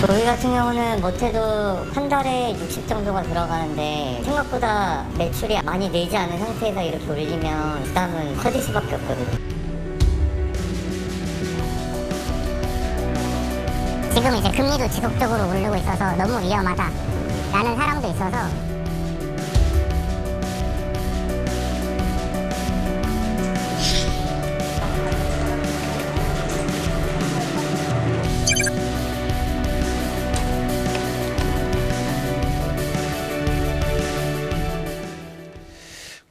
저희 같은 경우는 못해도 한 달에 60 정도가 들어가는데 생각보다 매출이 많이 늘지 않은 상태에서 이렇게 올리면 부담은 커질 수밖에 없거든요. 지금 이제 금리도 지속적으로 오르고 있어서 너무 위험하다라는 사람도 있어서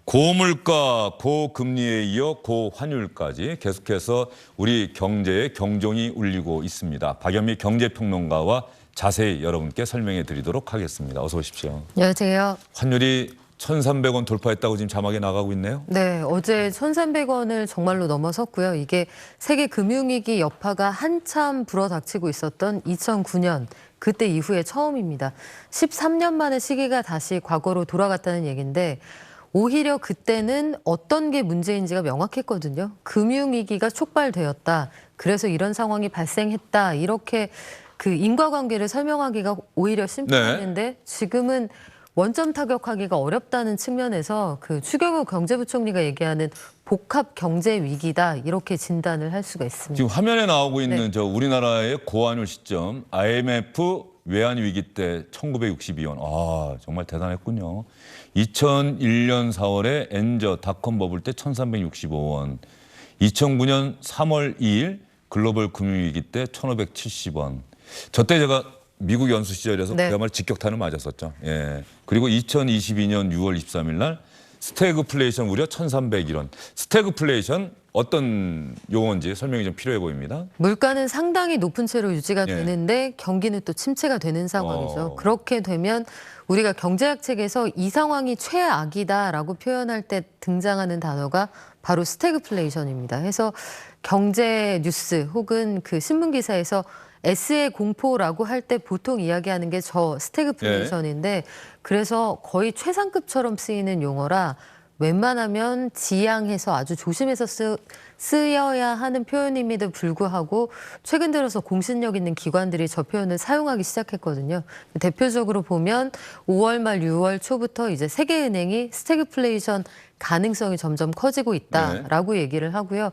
고물가, 고금리에 이어 고환율까지 계속해서 우리 경제의 경종이 울리고 있습니다. 박연미 경제평론가와 자세히 여러분께 설명해 드리도록 하겠습니다. 어서 오십시오. 안녕하세요. 환율이 1,300원 돌파했다고 지금 자막에 나가고 있네요. 네, 어제 1,300원을 정말로 넘어섰고요. 이게 세계 금융위기 여파가 한참 불어닥치고 있었던 2009년 그때 이후에 처음입니다. 13년 만에 시기가 다시 과거로 돌아갔다는 얘기인데 오히려 그때는 어떤 게 문제인지가 명확했거든요. 금융위기가 촉발되었다. 그래서 이런 상황이 발생했다. 이렇게 그 인과관계를 설명하기가 오히려 심플했는데 지금은 원점 타격하기가 어렵다는 측면에서 그 추경호 경제부총리가 얘기하는 복합 경제 위기다 이렇게 진단을 할 수가 있습니다. 지금 화면에 나오고 있는 네. 저 우리나라의 고환율 시점 IMF 외환 위기 때 1962원. 아, 정말 대단했군요. 2001년 4월에 엔저 닷컴 버블 때 1365원. 2009년 3월 2일 글로벌 금융위기 때 1570원. 저때 제가 미국 연수 시절에서 네. 그야말로 직격탄을 맞았었죠. 예. 그리고 2022년 6월 23일 날 스태그플레이션 무려 1301원. 스태그플레이션 어떤 용어인지 설명이 좀 필요해 보입니다. 물가는 상당히 높은 채로 유지가 예. 되는데 경기는 또 침체가 되는 상황이죠. 어. 그렇게 되면 우리가 경제학 책에서 이 상황이 최악이다라고 표현할 때 등장하는 단어가 바로 스태그플레이션입니다. 해서 경제 뉴스 혹은 그 신문 기사에서 S의 공포라고 할 때 보통 이야기하는 게 저 스태그플레이션인데 그래서 거의 최상급처럼 쓰이는 용어라 웬만하면 지양해서 아주 조심해서 쓰여야 하는 표현임에도 불구하고 최근 들어서 공신력 있는 기관들이 저 표현을 사용하기 시작했거든요. 대표적으로 보면 5월 말 6월 초부터 이제 세계은행이 스태그플레이션 가능성이 점점 커지고 있다라고 얘기를 하고요.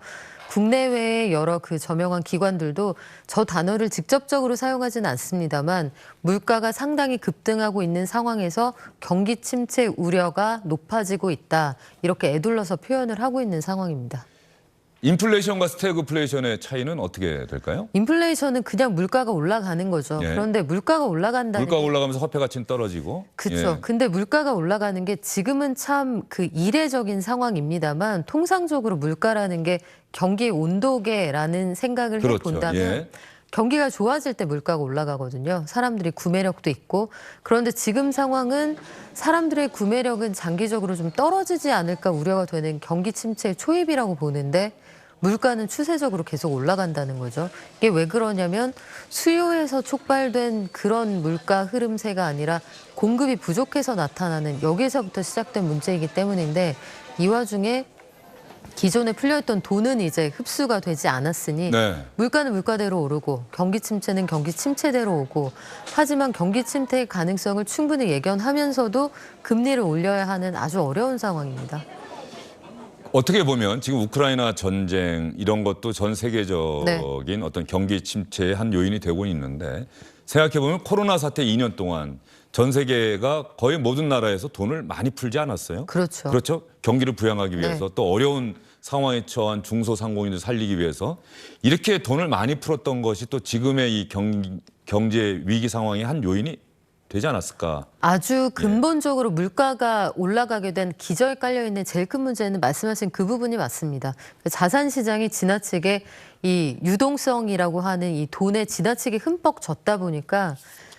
국내외의 여러 그 저명한 기관들도 저 단어를 직접적으로 사용하지는 않습니다만 물가가 상당히 급등하고 있는 상황에서 경기 침체 우려가 높아지고 있다. 이렇게 애둘러서 표현을 하고 있는 상황입니다. 인플레이션과 스태그플레이션의 차이는 어떻게 될까요? 인플레이션은 그냥 물가가 올라가는 거죠. 예. 그런데 물가가 올라간다는 물가가 게 올라가면서 화폐 가치는 떨어지고. 그렇죠. 예. 근데 물가가 올라가는 게 지금은 참 그 이례적인 상황입니다만 통상적으로 물가라는 게 경기 온도계라는 생각을 그렇죠. 해본다면 예. 경기가 좋아질 때 물가가 올라가거든요. 사람들이 구매력도 있고. 그런데 지금 상황은 사람들의 구매력은 장기적으로 좀 떨어지지 않을까 우려가 되는 경기 침체의 초입이라고 보는데 물가는 추세적으로 계속 올라간다는 거죠. 이게 왜 그러냐면 수요에서 촉발된 그런 물가 흐름세가 아니라 공급이 부족해서 나타나는 여기서부터 시작된 문제이기 때문인데 이 와중에 기존에 풀려있던 돈은 이제 흡수가 되지 않았으니 네. 물가는 물가대로 오르고 경기 침체는 경기 침체대로 오고 하지만 경기 침체의 가능성을 충분히 예견하면서도 금리를 올려야 하는 아주 어려운 상황입니다. 어떻게 보면 지금 우크라이나 전쟁 이런 것도 전 세계적인 어떤 경기 침체의 한 요인이 되고 있는데 생각해 보면 코로나 사태 2년 동안 전 세계가 거의 모든 나라에서 돈을 많이 풀지 않았어요? 그렇죠. 그렇죠. 경기를 부양하기 위해서 또 어려운 상황에 처한 중소상공인을 살리기 위해서 이렇게 돈을 많이 풀었던 것이 또 지금의 이 경제 위기 상황의 한 요인이 되지 않았을까? 아주 근본적으로 물가가 올라가게 된 기저에 깔려있는 제일 큰 문제는 말씀하신 그 부분이 맞습니다. 자산 시장이 지나치게 이 유동성이라고 하는 이 돈에 지나치게 흠뻑 젖다 보니까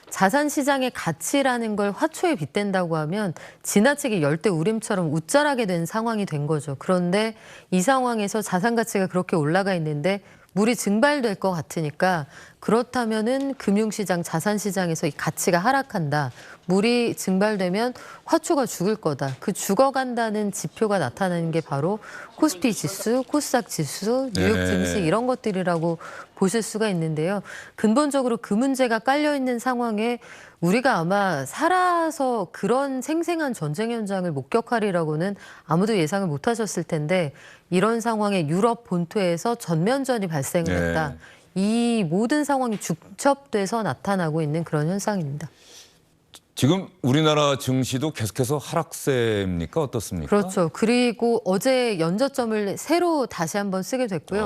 자산 시장의 가치라는 걸 화초에 빗댄다고 하면 지나치게 열대우림처럼 웃자라게 된 상황이 된 거죠. 그런데 이 상황에서 자산 가치가 그렇게 올라가 있는데 물이 증발될 것 같으니까 그렇다면은 금융시장, 자산시장에서 이 가치가 하락한다. 물이 증발되면 화초가 죽을 거다. 그 죽어간다는 지표가 나타나는 게 바로 코스피 지수, 코스닥 지수, 뉴욕 증시 이런 것들이라고 보실 수가 있는데요. 근본적으로 그 문제가 깔려 있는 상황에 우리가 아마 살아서 그런 생생한 전쟁 현장을 목격하리라고는 아무도 예상을 못 하셨을 텐데 이런 상황에 유럽 본토에서 전면전이 발생을 했다. 이 모든 상황이 중첩돼서 나타나고 있는 그런 현상입니다. 지금 우리나라 증시도 계속해서 하락세입니까? 어떻습니까? 그렇죠. 그리고 어제 연저점을 새로 다시 한번 쓰게 됐고요.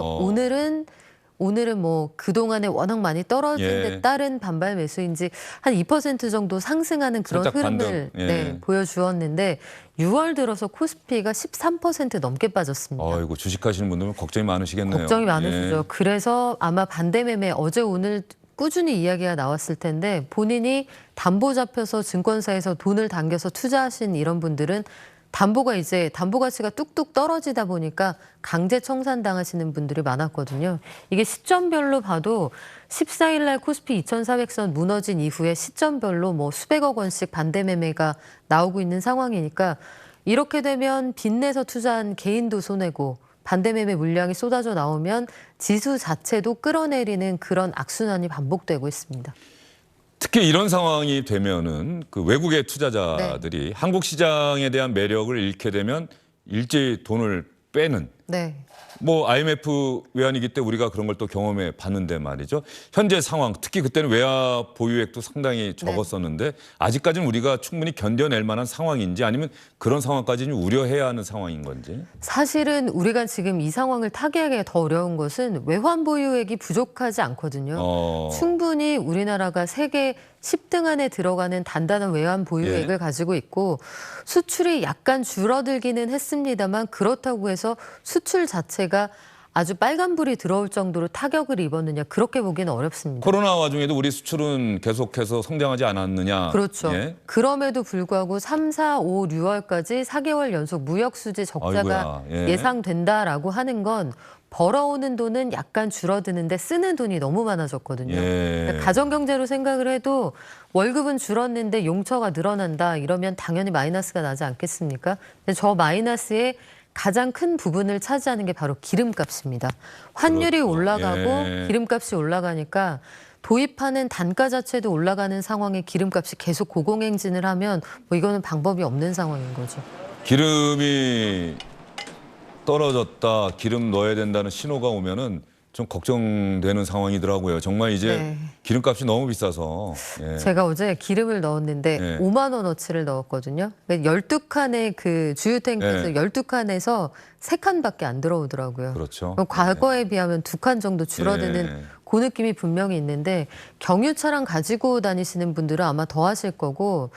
오늘은 뭐 그동안에 워낙 많이 떨어진 데 따른 반발 매수인지 한 2% 정도 상승하는 그런 흐름을 보여주었는데 6월 들어서 코스피가 13% 넘게 빠졌습니다. 아이고, 주식하시는 분들은 걱정이 많으시겠네요. 걱정이 많으시죠. 그래서 아마 반대 매매 어제 오늘 꾸준히 이야기가 나왔을 텐데 본인이 담보 잡혀서 증권사에서 돈을 당겨서 투자하신 이런 분들은 담보 가치가 뚝뚝 떨어지다 보니까 강제 청산당하시는 분들이 많았거든요. 이게 시점별로 봐도 14일 날 코스피 2400선 무너진 이후에 시점별로 뭐 수백억 원씩 반대 매매가 나오고 있는 상황이니까 이렇게 되면 빚내서 투자한 개인도 손해고 반대 매매 물량이 쏟아져 나오면 지수 자체도 끌어내리는 그런 악순환이 반복되고 있습니다. 특히 이런 상황이 되면은 그 외국의 투자자들이 한국 시장에 대한 매력을 잃게 되면 일제히 돈을 빼는. 뭐 IMF 외환위기 때 우리가 그런 걸 또 경험해 봤는데 말이죠. 현재 상황, 특히 그때는 외화 보유액도 상당히 적었었는데 아직까지는 우리가 충분히 견뎌낼 만한 상황인지 아니면 그런 상황까지는 우려해야 하는 상황인 건지. 사실은 우리가 지금 이 상황을 타개하기가 더 어려운 것은 외환 보유액이 부족하지 않거든요. 충분히 우리나라가 세계 10등 안에 들어가는 단단한 외환 보유액을 가지고 있고 수출이 약간 줄어들기는 했습니다만 그렇다고 해서 수출 자체가 아주 빨간불이 들어올 정도로 타격을 입었느냐 그렇게 보기는 어렵습니다. 코로나 와중에도 우리 수출은 계속해서 성장하지 않았느냐. 그렇죠. 그럼에도 불구하고 3, 4, 5, 6월까지 4개월 연속 무역 수지 적자가 예상된다라고 하는 건 벌어오는 돈은 약간 줄어드는데 쓰는 돈이 너무 많아졌거든요. 그러니까 가정경제로 생각을 해도 월급은 줄었는데 용처가 늘어난다 이러면 당연히 마이너스가 나지 않겠습니까? 근데 저 마이너스의 가장 큰 부분을 차지하는 게 바로 기름값입니다. 환율이 올라가고 기름값이 올라가니까 도입하는 단가 자체도 올라가는 상황에 기름값이 계속 고공행진을 하면 뭐 이거는 방법이 없는 상황인 거죠. 기름이 떨어졌다, 기름 넣어야 된다는 신호가 오면은 좀 걱정되는 상황이더라고요. 정말 이제 기름값이 너무 비싸서. 제가 어제 기름을 넣었는데 5만 원어치를 넣었거든요. 12칸의 그 주유 탱크에서 12칸에서 3칸밖에 안 들어오더라고요. 그렇죠. 과거에 비하면 2칸 정도 줄어드는 그 느낌이 분명히 있는데 경유 차량 가지고 다니시는 분들은 아마 더 하실 거고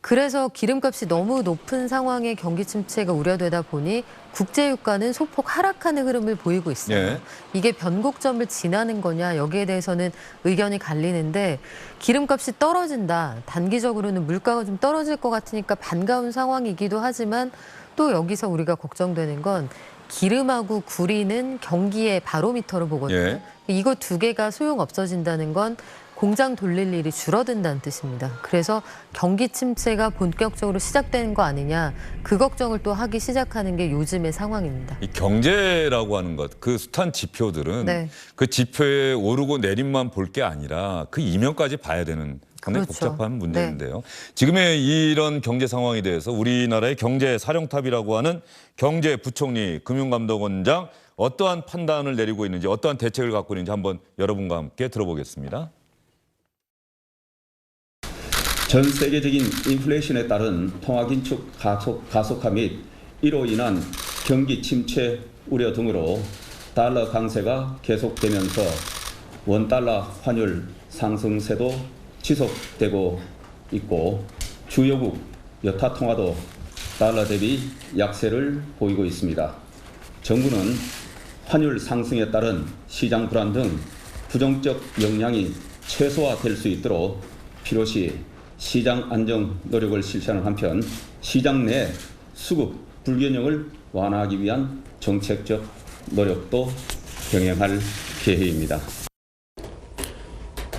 그래서 기름값이 너무 높은 상황에 경기 침체가 우려되다 보니 국제유가는 소폭 하락하는 흐름을 보이고 있어요. 이게 변곡점을 지나는 거냐 여기에 대해서는 의견이 갈리는데 기름값이 떨어진다. 단기적으로는 물가가 좀 떨어질 것 같으니까 반가운 상황이기도 하지만 또 여기서 우리가 걱정되는 건 기름하고 구리는 경기의 바로미터로 보거든요. 이거 두 개가 소용 없어진다는 건 공장 돌릴 일이 줄어든다는 뜻입니다. 그래서 경기 침체가 본격적으로 시작되는 거 아니냐 그 걱정을 또 하기 시작하는 게 요즘의 상황입니다. 이 경제라고 하는 것, 그 숱한 지표들은 그 지표에 오르고 내림만 볼 게 아니라 그 이면까지 봐야 되는 상당히 복잡한 문제인데요. 지금의 이런 경제 상황에 대해서 우리나라의 경제 사령탑이라고 하는 경제부총리 금융감독원장 어떠한 판단을 내리고 있는지 어떠한 대책을 갖고 있는지 한번 여러분과 함께 들어보겠습니다. 전 세계적인 인플레이션에 따른 통화 긴축 가속화 및 이로 인한 경기 침체 우려 등으로 달러 강세가 계속되면서 원달러 환율 상승세도 지속되고 있고 주요국 여타 통화도 달러 대비 약세를 보이고 있습니다. 정부는 환율 상승에 따른 시장 불안 등 부정적 영향이 최소화될 수 있도록 필요시 시장 안정 노력을 실시하는 한편 시장 내 수급 불균형을 완화하기 위한 정책적 노력도 병행할 계획입니다.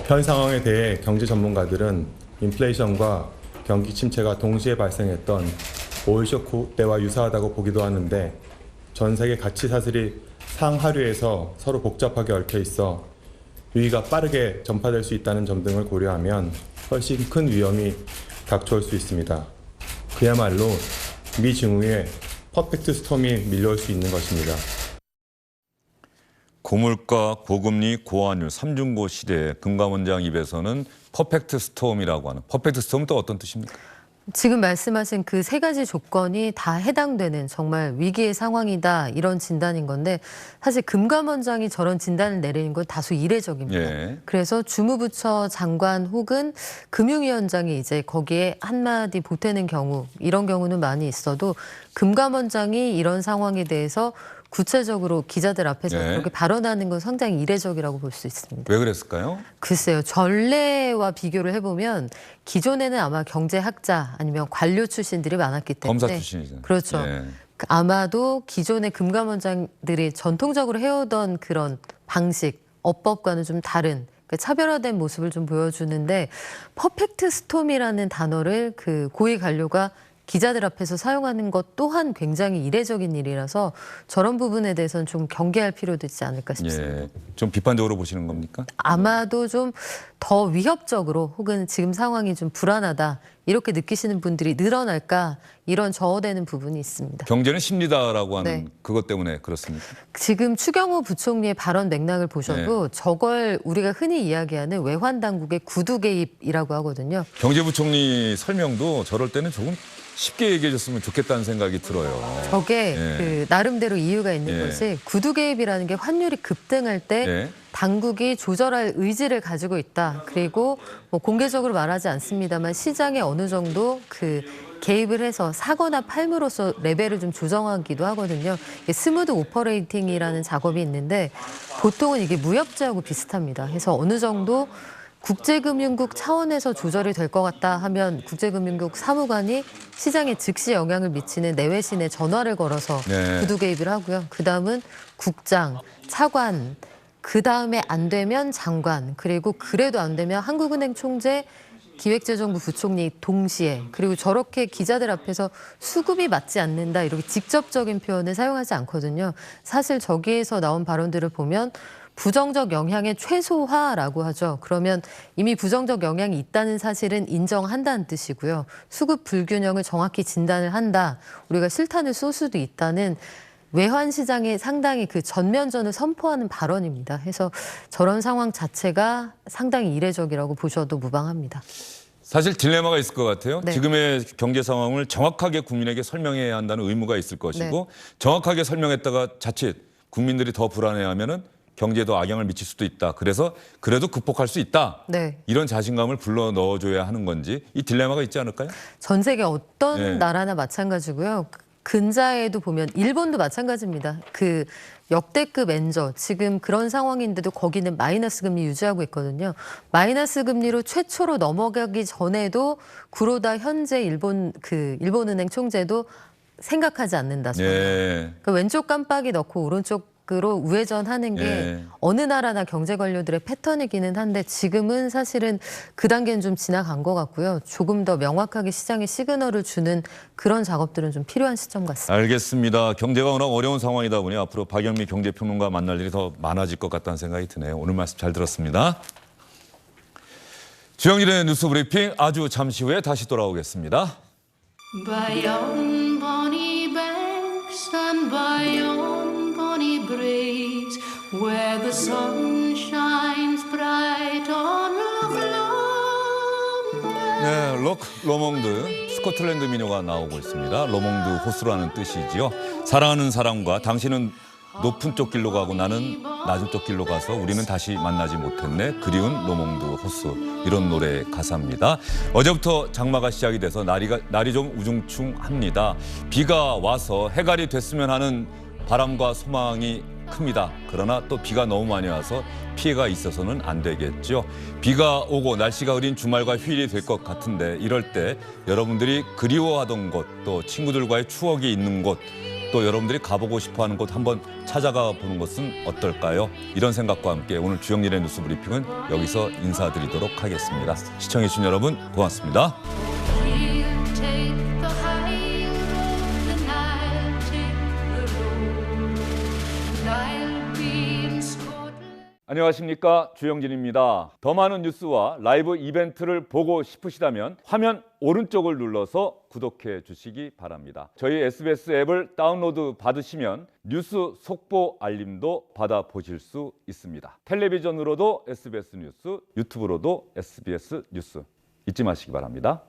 현 상황에 대해 경제 전문가들은 인플레이션과 경기 침체가 동시에 발생했던 오일쇼크 때와 유사하다고 보기도 하는데 전 세계 가치 사슬이 상하류에서 서로 복잡하게 얽혀 있어 위기가 빠르게 전파될 수 있다는 점 등을 고려하면 훨씬 큰 위험이 닥쳐올 수 있습니다. 그야말로 미증후에 퍼펙트 스톰이 밀려올 수 있는 것입니다. 고물가, 고금리, 고환율, 삼중고 시대에 금감원장 입에서는 퍼펙트 스톰이라고 하는 퍼펙트 스톰은 또 어떤 뜻입니까? 지금 말씀하신 그 세 가지 조건이 다 해당되는 정말 위기의 상황이다 이런 진단인 건데 사실 금감원장이 저런 진단을 내리는 건 다소 이례적입니다. 예. 그래서 주무부처 장관 혹은 금융위원장이 이제 거기에 한마디 보태는 경우 이런 경우는 많이 있어도 금감원장이 이런 상황에 대해서 구체적으로 기자들 앞에서 네. 그렇게 발언하는 건 상당히 이례적이라고 볼 수 있습니다. 왜 그랬을까요? 글쎄요. 전례와 비교를 해보면 기존에는 아마 경제학자 아니면 관료 출신들이 많았기 때문에 검사 출신이잖아요. 그렇죠. 예. 아마도 기존의 금감원장들이 전통적으로 해오던 그런 방식, 어법과는 좀 다른 차별화된 모습을 좀 보여주는데 퍼펙트 스톰이라는 단어를 그 고위 관료가 기자들 앞에서 사용하는 것 또한 굉장히 이례적인 일이라서 저런 부분에 대해서는 좀 경계할 필요도 있지 않을까 싶습니다. 예. 좀 비판적으로 보시는 겁니까? 아마도 좀 더 위협적으로 혹은 지금 상황이 좀 불안하다 이렇게 느끼시는 분들이 늘어날까 이런 저어되는 부분이 있습니다. 경제는 심리다라고 하는 네. 그것 때문에 그렇습니까? 지금 추경호 부총리의 발언 맥락을 보셔도 저걸 우리가 흔히 이야기하는 외환 당국의 구두 개입이라고 하거든요. 경제부총리 설명도 저럴 때는 조금 쉽게 얘기해 줬으면 좋겠다는 생각이 들어요. 저게 예. 그 나름대로 이유가 있는 예. 것이 구두 개입이라는 게 환율이 급등할 때 예. 당국이 조절할 의지를 가지고 있다. 그리고 뭐 공개적으로 말하지 않습니다만 시장에 어느 정도 그 개입을 해서 사거나 팔므로써 레벨을 좀 조정하기도 하거든요. 이게 스무드 오퍼레이팅이라는 작업이 있는데 보통은 이게 무협지하고 비슷합니다. 그래서 어느 정도 국제금융국 차원에서 조절이 될 것 같다 하면 국제금융국 사무관이 시장에 즉시 영향을 미치는 내외신에 전화를 걸어서 네. 구두 개입을 하고요. 그다음은 국장, 차관, 그다음에 안 되면 장관, 그리고 그래도 안 되면 한국은행 총재, 기획재정부 부총리 동시에 그리고 저렇게 기자들 앞에서 수급이 맞지 않는다 이렇게 직접적인 표현을 사용하지 않거든요. 사실 저기에서 나온 발언들을 보면 부정적 영향의 최소화라고 하죠. 그러면 이미 부정적 영향이 있다는 사실은 인정한다는 뜻이고요. 수급 불균형을 정확히 진단을 한다. 우리가 실탄을 쏠 수도 있다는 외환 시장에 상당히 그 전면전을 선포하는 발언입니다. 해서 저런 상황 자체가 상당히 이례적이라고 보셔도 무방합니다. 사실 딜레마가 있을 것 같아요. 네. 지금의 경제 상황을 정확하게 국민에게 설명해야 한다는 의무가 있을 것이고 정확하게 설명했다가 자칫 국민들이 더 불안해하면은 경제에도 악영을 미칠 수도 있다. 그래서 그래도 극복할 수 있다. 네. 이런 자신감을 불러 넣어줘야 하는 건지 이 딜레마가 있지 않을까요? 전 세계 어떤 네. 나라나 마찬가지고요. 근자에도 보면 일본도 마찬가지입니다. 그 역대급 엔저 지금 그런 상황인데도 거기는 마이너스 금리 유지하고 있거든요. 마이너스 금리로 최초로 넘어가기 전에도 구로다 현재 일본은행 총재도 생각하지 않는다. 저는. 예. 그 왼쪽 깜빡이 넣고 오른쪽으로 우회전하는 게 예. 어느 나라나 경제 관료들의 패턴이기는 한데 지금은 사실은 그 단계는 좀 지나간 것 같고요. 조금 더 명확하게 시장에 시그널을 주는 그런 작업들은 좀 필요한 시점 같습니다. 알겠습니다. 경제가 워낙 어려운 상황이다 보니 앞으로 박영미 경제평론가 만날 일이 더 많아질 것 같다는 생각이 드네요. 오늘 말씀 잘 들었습니다. 주영일의 뉴스 브리핑 아주 잠시 후에 다시 돌아오겠습니다. By yon bonny banks and by yon bonny braes, where the sun shines bright on Loch Lomond. 네, 록 로몽드 스코틀랜드 민요가 나오고 있습니다. 로몽드 호수라는 뜻이지요. 사랑하는 사람과 당신은 높은 쪽 길로 가고 나는 낮은 쪽 길로 가서 우리는 다시 만나지 못했네. 그리운 로몽드 호수. 이런 노래 가사입니다. 어제부터 장마가 시작이 돼서 날이 좀 우중충합니다. 비가 와서 해갈이 됐으면 하는 바람과 소망이 큽니다. 그러나 또 비가 너무 많이 와서 피해가 있어서는 안 되겠죠. 비가 오고 날씨가 흐린 주말과 휴일이 될 것 같은데 이럴 때 여러분들이 그리워하던 곳, 또 친구들과의 추억이 있는 곳, 또 여러분들이 가보고 싶어하는 곳 한번 찾아가 보는 것은 어떨까요? 이런 생각과 함께 오늘 주영일의 뉴스 브리핑은 여기서 인사드리도록 하겠습니다. 시청해주신 여러분 고맙습니다. 안녕하십니까, 주영진입니다. 더 많은 뉴스와 라이브 이벤트를 보고 싶으시다면 화면 오른쪽을 눌러서 구독해 주시기 바랍니다. 저희 SBS 앱을 다운로드 받으시면 뉴스 속보 알림도 받아보실 수 있습니다. 텔레비전으로도 SBS 뉴스, 유튜브로도 SBS 뉴스 잊지 마시기 바랍니다.